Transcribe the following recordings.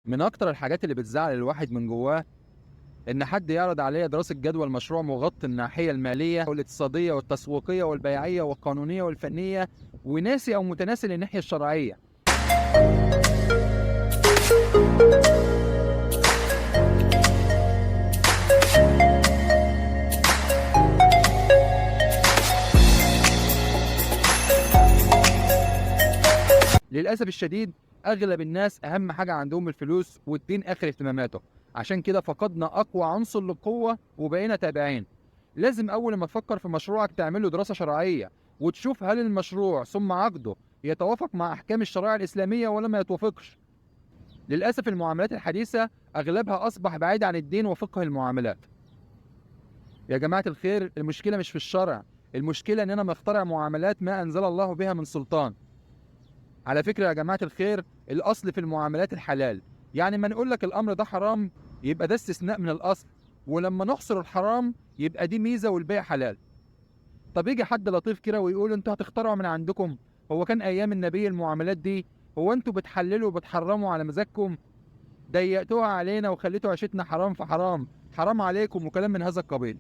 من أكتر الحاجات اللي بتزعل الواحد من جواه إن حد يعرض عليه دراسة جدوى المشروع مغطي الناحية المالية والاقتصادية والتسويقية والبيعية والقانونية والفنية، وناسي أو متناسي للناحية الشرعية. للأسف الشديد أغلب الناس أهم حاجة عندهم الفلوس والدين آخر اهتماماته، عشان كده فقدنا أقوى عنصر للقوة وبقينا تابعين. لازم أول ما تفكر في مشروعك تعمله دراسة شرعية وتشوف هل المشروع ثم عقده يتوافق مع أحكام الشريعة الإسلامية ولا ما يتوافقش. للأسف المعاملات الحديثة أغلبها أصبح بعيد عن الدين وفقه المعاملات. يا جماعة الخير، المشكلة مش في الشرع، المشكلة إننا نخترع معاملات ما أنزل الله بها من سلطان. على فكرة يا جماعة الخير، الأصل في المعاملات الحلال، يعني ما نقول لك الأمر ده حرام يبقى ده استثناء من الأصل، ولما نحصر الحرام يبقى دي ميزة والبيع حلال. طب يجي حد لطيف كده ويقول انتوا هتخترعوا من عندكم؟ هو كان أيام النبي المعاملات دي؟ هو انتوا بتحللوا وبتحرموا على مزاجكم؟ ضيقتوها علينا وخليتوا عيشتنا حرام في حرام، حرام عليكم وكلام من هذا القبيل.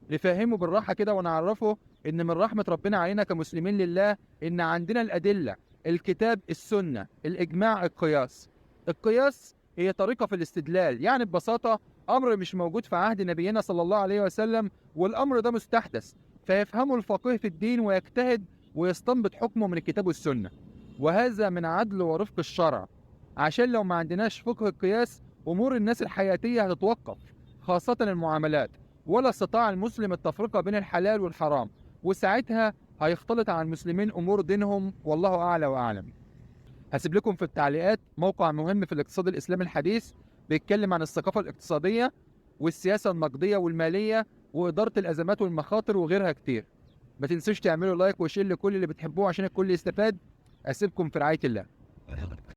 نفهمه بالراحة كده ونعرفه إن من رحمة ربنا علينا كمسلمين لله إن عندنا الأدلة: الكتاب، السنة، الإجماع، القياس. القياس هي طريقة في الاستدلال، يعني ببساطة أمر مش موجود في عهد نبينا صلى الله عليه وسلم والأمر ده مستحدث، فيفهمه الفقيه في الدين ويجتهد ويستنبط حكمه من الكتاب والسنة. وهذا من عدل ورفق الشرع، عشان لو ما عندناش فقه القياس أمور الناس الحياتية هتتوقف، خاصة المعاملات، ولا استطاع المسلم التفرقة بين الحلال والحرام، وساعتها هيختلط على المسلمين أمور دينهم، والله أعلى وأعلم. هسيب لكم في التعليقات موقع مهم في الاقتصاد الإسلامي الحديث بيتكلم عن الثقافة الاقتصادية والسياسة النقدية والمالية وإدارة الأزمات والمخاطر وغيرها كتير. ما تنسوش تعملوا لايك وشير لكل اللي بتحبوه عشان الكل يستفاد. أسيبكم في رعاية الله.